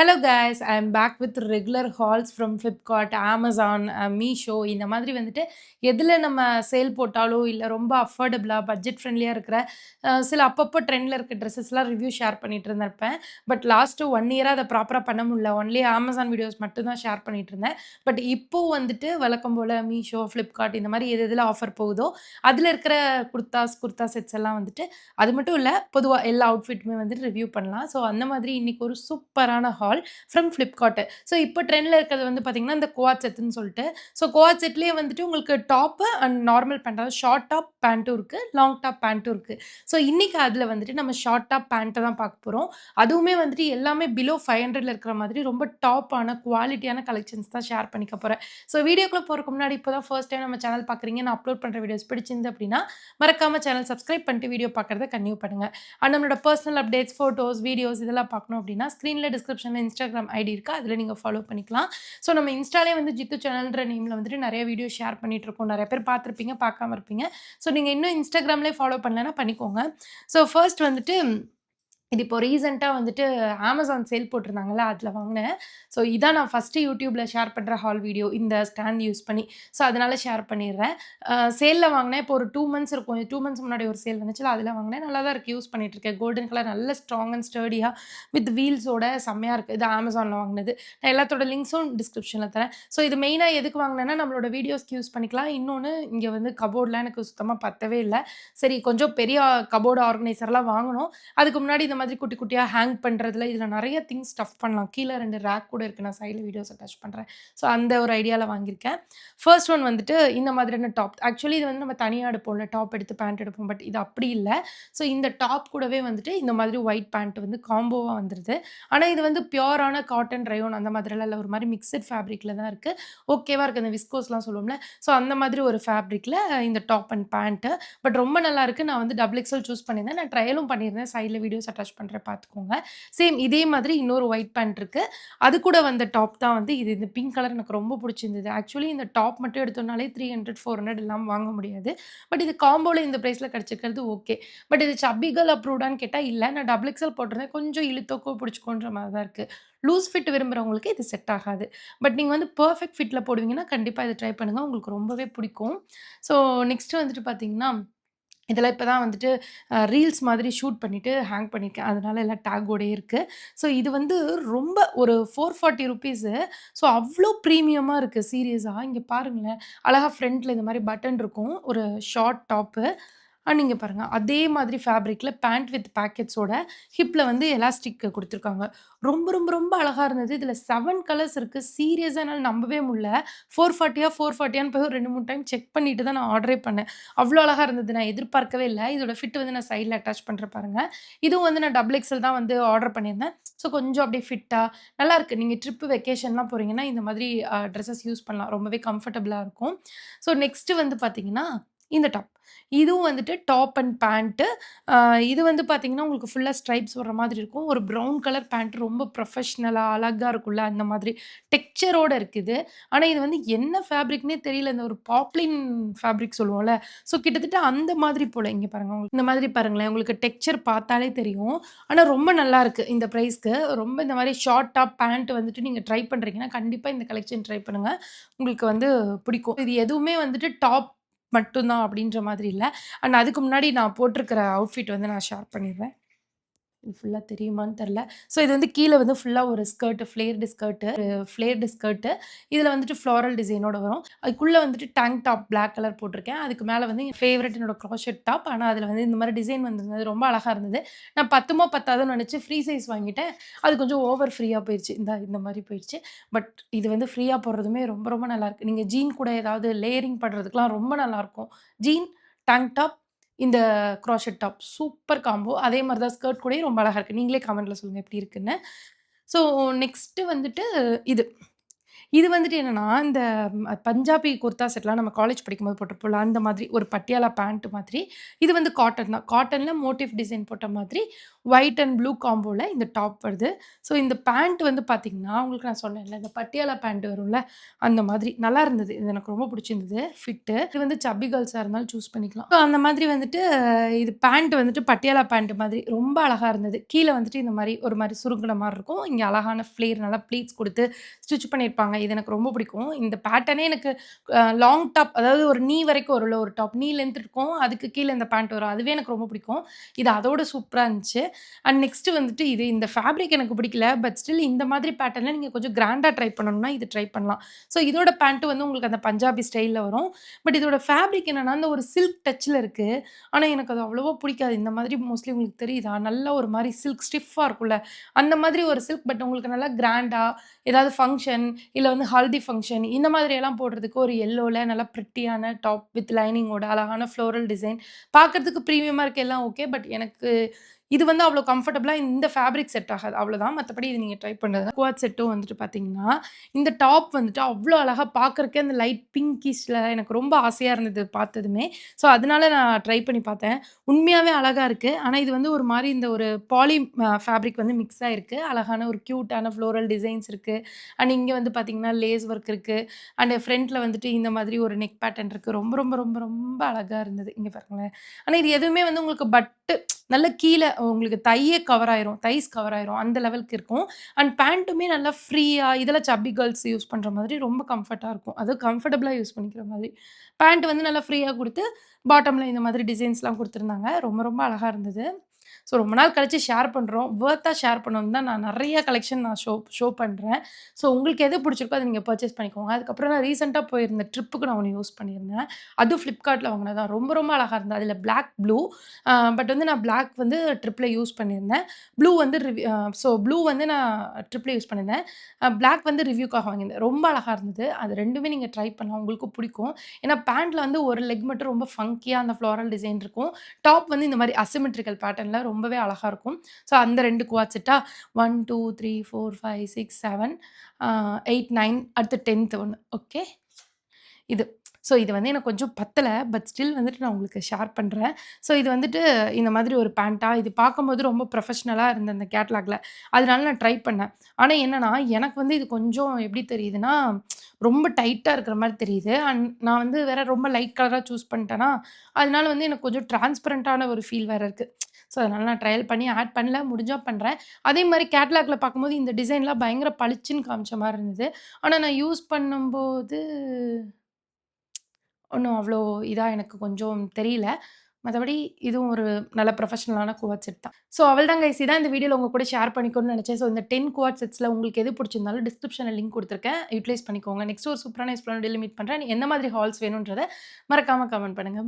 Hello guys I am back with regular hauls from Flipkart Amazon Meesho இந்த மாதிரி வந்துட்டு எதில் நம்ம சேல் போட்டாலோ இல்லை ரொம்ப அஃபோர்டபுளாக பட்ஜெட் ஃப்ரெண்ட்லியாக இருக்கிற சில அப்பப்போ ட்ரெண்டில் இருக்க ட்ரெஸ்ஸஸ்லாம் ரிவ்யூ ஷேர் பண்ணிட்டு இருந்திருப்பேன். பட் லாஸ்ட்டு 1 இயராக அதை ப்ராப்பராக பண்ண முடியல. ஒன்லி அமேசான் வீடியோஸ் மட்டும் தான் ஷேர் பண்ணிட்டு இருந்தேன். பட் இப்போ வந்துட்டு வழக்கம் போல் மீஷோ ஃப்ளிப்கார்ட் இந்த மாதிரி எதில் ஆஃபர் போகுதோ அதில் இருக்கிற குர்தா செட்ஸ் எல்லாம் வந்துட்டு அது மட்டும் இல்லை, பொதுவாக எல்லா அவுட்ஃபிட்டுமே வந்துட்டு ரிவ்யூ பண்ணலாம். ஸோ அந்த மாதிரி இன்னைக்கு ஒரு சூப்பரான ஹால் ஃப்ரம் ஃப்ளிப்கார்ட். ஸோ இப்போ ட்ரெண்டில் இருக்கிறது வந்து பார்த்தீங்கன்னா இந்த குவாட் செட்னு சொல்லிட்டு. ஸோ குவாட் செட்லேயே வந்துட்டு உங்களுக்கு டாப்பு அண்ட் நார்மல் பேண்ட், அதாவது ஷார்ட் டாப் பேண்ட்டும் இருக்குது, லாங் டாப் பேண்ட்டும் இருக்குது. ஸோ இன்னைக்கு அதில் வந்துட்டு நம்ம ஷார்ட் டாப் பேண்ட்டை தான் பார்க்க போகிறோம். அதுவுமே வந்துட்டு எல்லாமே பிலோ 500 இருக்கிற மாதிரி ரொம்ப டாப்பான குவாலிட்டியான கலெக்ஷன்ஸ் தான் ஷேர் பண்ணிக்க போகிறேன். ஸோ வீடியோக்குள்ளே போகிறதுக்கு முன்னாடி இப்போ தான் ஃபர்ஸ்ட் டைம் நம்ம சேனல் பார்க்குறீங்க, நான் அப்லோட் பண்ணுற வீடியோஸ் பிடிச்சிருந்து அப்படின்னா மறக்காம சேனல் சப்ஸ்கிரைப் பண்ணிட்டு வீடியோ பார்க்குறத கன்டினியூ பண்ணுங்க. அண்ட் நம்மளோட பர்சனல் அப்டேட்ஸ், ஃபோட்டோஸ், வீடியோஸ் இதெல்லாம் பார்க்கணும் அப்படின்னா ஸ்க்ரீனில் டிஸ்கிரிப்ஷனில் இன்ஸ்டாகிராம் ஐடி இருக்குது, அதில் நீங்கள் ஃபாலோ பண்ணிக்கலாம். ஸோ நம்ம இன்ஸ்டாலே வந்து ஜித்து சேனல்ன்ற நேமில் வந்துட்டு நிறைய வீடியோ ஷேர் பண்ணிட்டு இருக்கோம். நிறைய பேர் பார்த்துருப்பீங்க, பார்க்காம இருப்பீங்க. ஸோ நீங்கள் இன்னும் இன்ஸ்டாகிராம்லேயே ஃபாலோ பண்ணலைன்னா பண்ணிக்கோங்க. ஸோ ஃபர்ஸ்ட் வந்துட்டு இது இப்போ ரீசென்ட்டா வந்துட்டு அமேசான் சேல் போட்டிருந்தாங்கல்ல, அதில வாங்கினேன். ஸோ இதான் நான் ஃபர்ஸ்ட்டு யூடியூப்ல ஷேர் பண்ற ஹால் வீடியோ, இந்த ஸ்டாண்ட் யூஸ் பண்ணி. ஸோ அதனால ஷேர் பண்ணிடுறேன். சேல்ல வாங்கினேன். இப்போ ஒரு 2 மந்த்ஸ் இருக்கும். 2 மந்த்ஸ் முன்னாடி ஒரு சேல் வந்துச்சுல்ல, அதில வாங்கினேன். நல்லா தான் இருக்கு. யூஸ் பண்ணிட்டுருக்கேன். கோல்டன் கலர் நல்ல ஸ்ட்ராங் அண்ட் ஸ்டர்டியா வித் வீல்ஸோட செம்மையா இருக்கு. இது அமேசான்ல வாங்கினது. நான் எல்லாத்தோட லிங்க்ஸும் டிஸ்கிரிப்ஷன்ல தரேன். ஸோ இது மெயினா எதுக்கு வாங்கினேன்னா, நம்மளோட வீடியோஸ்க்கு யூஸ் பண்ணிக்கலாம். இன்னொன்னு இங்க வந்து கபோர்ட்லாம் எனக்கு சுத்தமா பத்தவே இல்ல. சரி கொஞ்சம் பெரிய கபோர்டு ஆர்கனைசர்லாம் வாங்கணும். அதுக்கு முன்னாடி இந்த மாதிரி குட்டி குட்டியா ஹேங் பண்றதுல இதுல நெறைய திங்ஸ் ஸ்டஃப் பண்ணலாம். கீழ 2 ரேக் கூட இருக்கு. நான் சைட்ல வீடியோஸ் அட்டாச் பண்றேன். ஸோ அந்த ஒரு ஐடியால வாங்கியிருக்கேன். ஃபர்ஸ்ட் ஒன் வந்துட்டு இந்த மாதிரியான டாப். ஆக்சுவலி இது வந்து நம்ம தனியா எடுப்போம்ல, டாப் எடுத்து பேண்ட் எடுப்போம். பட் இது அப்படி இல்ல. ஸோ இந்த டாப் கூடவே வந்துட்டு இந்த மாதிரி ஒயிட் பேண்ட் வந்து காம்போவா வந்துருது. ஆனா இது வந்து பியூரான காட்டன், ரயோன் அந்த மாதிரிலாம் இல்ல. ஒரு மாரி மிக்ஸ்ட் ஃபேப்ரிக்ல தான் இருக்கு. ஓகேவா இருக்கு. அந்த விஸ்கோஸ்லாம் சொல்லுவோம்ல. ஸோ அந்த மாதிரி ஒரு ஃபேப்ரிக்ல இந்த டாப் அண்ட் பேண்ட். பட் ரொம்ப நல்லா இருக்கு. நான் வந்து டபுள் எக்ஸ்எல் சூஸ் பண்ணியிருந்தேன். நான் ட்ரையலும் பண்ணியிருந்தேன். சைட்ல வீடியோஸ் அட்டாச் பண்றேன், பார்த்துக்கோங்க. சேம் இதே மாதிரி இன்னொரு ஒயிட் பேண்ட் இருக்கு. அது கூட வந்த டாப் தான் வந்து இது. இந்த பிங்க் கலர் எனக்கு ரொம்ப பிடிச்சிருந்தது. ஆக்சுவலி இந்த டாப் மட்டும் எடுத்தோம்னாலே 300, 400 இல்லாம வாங்க முடியாது. பட் இது காம்போல இந்த பிரைஸ்ல கிடைச்சிருக்கிறது ஓகே. பட் இது சப்பி கேர்ள் அப்ரூவ்டான்னு கேட்டா இல்ல. நான் டபுள் எக்ஸ்எல் போட்டிருந்தேன். கொஞ்சம் இழுத்தோக்கோ பிடிச்சுக்கோன்ற மாரி தான் இருக்கு. லூஸ் ஃபிட் விரும்புறவங்களுக்கு இது செட் ஆகாது. பட் நீங்க வந்து பெர்ஃபெக்ட் ஃபிட்ல போடுவீங்கன்னா, கண்டிப்பா இத ட்ரை பண்ணுங்க. உங்களுக்கு ரொம்பவே பிடிக்கும். ஸோ நெக்ஸ்ட் வந்துட்டு பார்த்தீங்கன்னா, இதெல்லாம் இப்ப தான் வந்துட்டு ரீல்ஸ் மாதிரி ஷூட் பண்ணிட்டு ஹேங் பண்ணியிருக்கேன். அதனால எல்லாம் டேக்கோடயே இருக்கு. ஸோ இது வந்து ரொம்ப ஒரு ₹440. ஸோ அவ்ளோ பிரீமியமா இருக்கு சீரியஸா. இங்க பாருங்களேன். அழகா ஃப்ரண்ட்ல இந்த மாரி பட்டன் இருக்கும். ஒரு ஷார்ட் டாப்பு. இங்க பாருங்க. அதே மாதிரி ஃபேப்ரிக்ல பேண்ட் வித் பாக்கெட்ஸோட ஹிப்ல வந்து எலாஸ்டிக் குடுத்துருக்காங்க. ரொம்ப ரொம்ப ரொம்ப அழகா இருந்தது. இதுல 7 கலர்ஸ் இருக்கு. சீரியஸா என்னால நம்பவே முடியல. 440ன்னு போய் ஒரு 2, 3 டைம் செக் பண்ணிட்டு தான் நான் ஆர்டரே பண்ணேன். அவ்ளோ அழகா இருந்தது. நான் எதிர்பார்க்கவே இல்ல. இதோட ஃபிட் வந்து நான் சைட்ல அட்டாச் பண்றேன் பாருங்க. இதுவும் வந்து நான் டபுள் எக்ஸ்எல் தான் வந்து ஆர்டர் பண்ணியிருந்தேன். ஸோ கொஞ்சம் அப்படியே ஃபிட்டா நல்லாருக்கு. நீங்க ட்ரிப், வெக்கேஷன்லாம் போறீங்கன்னா, இந்த மாதிரி ட்ரெஸ்ஸஸ் யூஸ் பண்ணலாம். ரொம்பவே கம்ஃபர்டபுளா இருக்கும். ஸோ நெக்ஸ்ட் வந்து பார்த்தீங்கன்னா, இந்த டாப். இதுவும் வந்துட்டு டாப் அண்ட் பேண்ட். அ இது வந்து பார்த்தீங்கன்னா, உங்களுக்கு ஃபுல்லா ஸ்ட்ரைப்ஸ் வர்ற மாதிரி இருக்கும். ஒரு ப்ரவுன் கலர் பேண்ட் ரொம்ப ப்ரொஃபஷ்னலா அழகா இருக்கும்ல, அந்த மாதிரி டெக்ஸ்சரோட இருக்குது. ஆனா, இது வந்து என்ன ஃபேப்ரிக்ன்னே தெரியல. இந்த ஒரு பாப்லின் ஃபேப்ரிக் சொல்லுவோம்ல. ஸோ கிட்டத்தட்ட அந்த மாதிரி போல. இங்க பாருங்க. இந்த மாதிரி பாருங்களேன். உங்களுக்கு டெக்ஸ்சர் பார்த்தாலே தெரியும். ஆனா ரொம்ப நல்லாருக்கு இந்த பிரைஸ்க்கு. ரொம்ப இந்த மாரி ஷார்ட் டாப் பேண்ட் வந்துட்டு நீங்க ட்ரை பண்றீங்கன்னா, கண்டிப்பா இந்த கலெக்ஷன் ட்ரை பண்ணுங்க. உங்களுக்கு வந்து பிடிக்கும். இது எதுவுமே வந்துட்டு டாப் மட்டும் தான் அப்படின்ற மாதிரி இல்ல. அண்ட் அதுக்கு முன்னாடி நான் போட்டிருக்கிற அவுட்ஃபிட் வந்து நான் ஷேர் பண்ணிடுறேன். இது ஃபுல்லா தெரியுமான்னு தெரியல. ஸோ இது வந்து கீழ வந்து ஃபுல்லா ஒரு ஸ்கர்ட், ஃப்ளேர்டு ஸ்கர்ட்டு. இதுல வந்துட்டு ஃப்ளாரல் டிசைனோட வரும். அதுக்குள்ள வந்துட்டு டேங்க் டாப் பிளாக் கலர் போட்டிருக்கேன். அதுக்கு மேல வந்து என் ஃபேவரைட் என்னோட க்ராஷெட் டாப். ஆனா அதுல வந்து இந்த மாரி டிசைன் வந்திருந்தது. ரொம்ப அழகா இருந்தது. நான் பத்துமோ பத்தாதோன்னு நெனச்சு ஃப்ரீ சைஸ் வாங்கிட்டேன். அது கொஞ்சம் ஓவர் ஃப்ரீயா போயிருச்சு. இந்த மாரி போயிருச்சு. பட் இது வந்து ஃப்ரீயா போடுறதுமே ரொம்ப ரொம்ப நல்லாருக்கு. நீங்க ஜீன் கூட ஏதாவது லேயரிங் பண்றதுக்குலாம் ரொம்ப நல்லாருக்கும். ஜீன், டேங்க் டாப், இந்த க்ராஷெட் டாப் சூப்பர் காம்போ. அதே மாரி தான் ஸ்கர்ட் கூடயும் ரொம்ப அழகா இருக்கு. நீங்களே கமெண்ட்ல சொல்லுங்க எப்படி இருக்குன்னு. ஸோ நெக்ஸ்ட்டு வந்துட்டு இது. இது வந்துட்டு என்னன்னா, இந்த பஞ்சாபி குர்தா செட்லாம் நம்ம காலேஜ் படிக்கும்போது போட்டிருப்போம்ல, அந்த மாதிரி ஒரு பட்டியாலா பேண்ட் மாதிரி. இது வந்து காட்டன் தான். காட்டன்ல மோட்டிவ் டிசைன் போட்ட மாதிரி ஒயிட் அண்ட் ப்ளூ காம்போல இந்த டாப் வருது. ஸோ இந்த பேண்ட் வந்து பார்த்தீங்கன்னா, உங்களுக்கு நான் சொன்னேன்ல, இந்த பட்டியாலா பேண்ட் வரும்ல, அந்த மாதிரி நல்லா இருந்தது. இது எனக்கு ரொம்ப பிடிச்சிருந்தது ஃபிட்டு. இது வந்து சப்பி கேர்ல்ஸா இருந்தாலும் சூஸ் பண்ணிக்கலாம். ஸோ அந்த மாதிரி வந்துட்டு இது பேண்ட் வந்துட்டு பட்டியாலா பேண்ட் மாதிரி ரொம்ப அழகா இருந்தது. கீழ வந்துட்டு இந்த மாரி ஒரு மாரி சுருங்குன மாரி இருக்கும். இங்க அழகான ஃப்ளேர் நல்லா ப்ளீட்ஸ் குடுத்து ஸ்டிட்ச் பண்ணியிருப்பாங்க. இது எனக்கு ரொம்ப பிடிக்கும். இந்த பேட்டர்னே எனக்கு லாங் டாப் அதாவது ஒரு நீ வரைக்கும் வரும்ல ஒரு டாப். நீ லென்த் இருக்கும். அதுக்கு கீழ இந்த பேண்ட் வரும். அதுவே எனக்கு ரொம்ப பிடிக்கும். இது அதோட சூப்பரா இருந்துச்சு. அண்ட் நெக்ஸ்ட் வந்துட்டு இது இந்த ஃபேப்ரிக் எனக்கு பிடிக்கல. பட் ஸ்டில் இந்த மாதிரி பேட்டர்ன்ல நீங்க கொஞ்சம் கிராண்டா ட்ரை பண்ணணும்னா இது ட்ரை பண்ணலாம். ஸோ இதோட பேண்ட் வந்து உங்களுக்கு அந்த பஞ்சாபி ஸ்டைல்ல வரும். பட் இதோட ஃபேப்ரிக் என்னன்னா, அந்த ஒரு சில்க் டச்ல இருக்கு. ஆனா எனக்கு அது அவ்வளவா பிடிக்காது. இந்த மாதிரி மோஸ்ட்லி உங்களுக்கு தெரியுதா? நல்ல ஒரு மாரி சில்க் ஸ்டிஃப்பா இருக்கும்ல. அந்த மாதிரி ஒரு சில்க் பட் உங்களுக்கு நல்லா கிராண்டா ஏதாவது ஃபங்ஷன் இல்ல வந்து ஹல்தி ஃபங்ஷன் இந்த மாதிரியெல்லாம் போடுறதுக்கு ஒரு எல்லோல நல்லா பிரிட்டியான டாப் வித் லைனிங்கோட அழகான ஃப்ளோரல் டிசைன். பார்க்கறதுக்கு பிரீமியமா இருக்கு எல்லாம் ஓகே. பட் எனக்கு இது வந்து அவ்வளோ கம்ஃபர்டபுளா இந்த ஃபேப்ரிக் செட் ஆகாது. அவ்வளோதான். மத்தபடி இது நீங்க ட்ரை பண்றது குவாட் செட்டும் வந்துட்டு பார்த்தீங்கன்னா, இந்த டாப் வந்துட்டு அவ்ளோ அழகா பார்க்கறக்கே அந்த லைட் பிங்கிஷ்ல எனக்கு ரொம்ப ஆசையா இருந்தது பார்த்ததுமே. ஸோ, அதனால நான் ட்ரை பண்ணி பார்த்தேன். உண்மையாவே அழகா இருக்கு. ஆனா இது வந்து ஒரு மாரி இந்த ஒரு பாலி ஃபேப்ரிக் வந்து மிக்ஸ் ஆயிருக்கு. அழகான ஒரு கியூட்டான ஃப்ளோரல் டிசைன்ஸ் இருக்கு. அண்ட் இங்க வந்து பார்த்தீங்கன்னா, லேஸ் ஒர்க் இருக்கு. அண்ட் ஃப்ரண்ட்ல வந்துட்டு இந்த மாதிரி ஒரு நெக் பேட்டர்ன் இருக்கு. ரொம்ப, ரொம்ப, ரொம்ப, ரொம்ப அழகா இருந்தது. இங்க பாருங்களேன். ஆனா இது எதுவுமே வந்து உங்களுக்கு பட்டு நல்ல கீழ உங்களுக்கு தையே கவர் ஆயிரும். தைஸ் கவர் ஆயிரும். அந்த லெவலுக்கு இருக்கும். அண்ட் பேண்ட்டுமே நல்லா ஃப்ரீயா இதெல்லாம் சப்பி கேர்ல்ஸ் யூஸ் பண்ற மாதிரி ரொம்ப கம்ஃபர்ட்டா இருக்கும். அதுவும் கம்ஃபர்டபுளா யூஸ் பண்ணிக்கிற மாதிரி. பேண்ட் வந்து நல்லா ஃப்ரீயா குடுத்து, பாட்டம்ல இந்த மாதிரி டிசைன்ஸ்லாம் குடுத்துருந்தாங்க. ரொம்ப ரொம்ப அழகா இருந்தது. ஸோ ரொம்ப நாள் கழிச்சு ஷேர் பண்றோம். வொர்த்தா ஷேர் பண்ணணும்னு தான் நான் நெறைய கலெக்ஷன் நான் ஷோ ஷோ பண்றேன். ஸோ உங்களுக்கு எது பிடிச்சிருக்கோ அத நீங்க பர்ச்சேஸ் பண்ணிக்கோங்க. அதுக்கப்புறம் நான் ரீசென்ட்டா போயிருந்த ட்ரிப்புக்கு நான் ஒண்ணு யூஸ் பண்ணியிருந்தேன். அதுவும் Flipkartல வாங்குனது தான். ரொம்ப ரொம்ப அழகா இருந்தது. அதில பிளாக், ப்ளூ பட் வந்து நான் பிளாக் வந்து ட்ரிப்ல யூஸ் பண்ணியிருந்தேன். ப்ளூ வந்து ப்ளூ வந்து நான் ட்ரிப்ல யூஸ் பண்ணியிருந்தேன். பிளாக் வந்து ரிவ்யூக்காக வாங்கியிருந்தேன். ரொம்ப அழகா இருந்தது. அது 2மே நீங்க ட்ரை பண்ணலாம். உங்களுக்கும் பிடிக்கும். ஏன்னா பேண்ட்ல வந்து ஒரு லெக் மட்டும் ரொம்ப ஃபங்கியா அந்த ஃப்ளோரல் டிசைன் இருக்கும். டாப் வந்து இந்த மாரி அசிமெட்ரிக்கல் பேட்டர்ன்ல ரொம்பவே அழகா இருக்கும். ஸோ அந்த 2 குவாட் செட்டா 1, 2, 3, 4, 5, 6, 7 8, 9 அடுத்து 10த் ஒண்ணு. ஓகே. இது. ஸோ இது வந்து எனக்கு கொஞ்சம் பத்தல. பட் ஸ்டில் வந்துட்டு நான் உங்களுக்கு ஷேர் பண்றேன். ஸோ இது வந்துட்டு இந்த மாதிரி ஒரு பேண்டா இது பார்க்கும்போது ரொம்ப ப்ரொஃபஷனலா இருந்த அந்த கேட்லாக்ல. அதனால நான் ட்ரை பண்ணேன். ஆனா என்னன்னா, எனக்கு வந்து இது கொஞ்சம் எப்படி தெரியுதுன்னா, ரொம்ப டைட்டா இருக்கிற மாரி தெரியுது. அண்ட் நான் வந்து வேற ரொம்ப லைட் கலரா சூஸ் பண்ணிட்டேனா, அதனால வந்து எனக்கு கொஞ்சம் டிரான்ஸ்பரன்ட்டான ஒரு ஃபீல் வேற இருக்கு. ஸோ அதனால நான் ட்ரையல் பண்ணி ஆட் பண்ணல. முடிஞ்சா பண்றேன். அதே மாரி கேட்லாக்ல பார்க்கும்போது இந்த டிசைன்லாம் பயங்கர பளிச்சுன்னு காமிச்ச மாரி இருந்தது. ஆனா நான் யூஸ் பண்ணும்போது ஒண்ணும் அவ்ளோ இதா எனக்கு கொஞ்சம் தெரியல. மத்தபடி இதுவும் ஒரு நல்ல ப்ரொஃபஷனலான குவாட் செட் தான். ஸோ அவ்வளதான் கைஸ். இதான் இந்த வீடியோல உங்க கூட ஷேர் பண்ணிக்கணும்னு நெனச்சேன். ஸோ இந்த 10 குவாட் செட்ஸ்ல உங்களுக்கு எது புடிச்சிருந்தாலும் டிஸ்கிரிப்ஷன்ல லிங்க் குடுத்துருக்கேன். யுட்டிலைஸ் பண்ணிக்கோங்க. நெக்ஸ்ட் ஒரு சூப்பரான எக்ஸ்ப்ளோர் வீடியோல மீட் பண்றேன். எந்த மாதிரி ஹால்ஸ் வேணும்ன்றத மறக்காம கமெண்ட் பண்ணுங்க.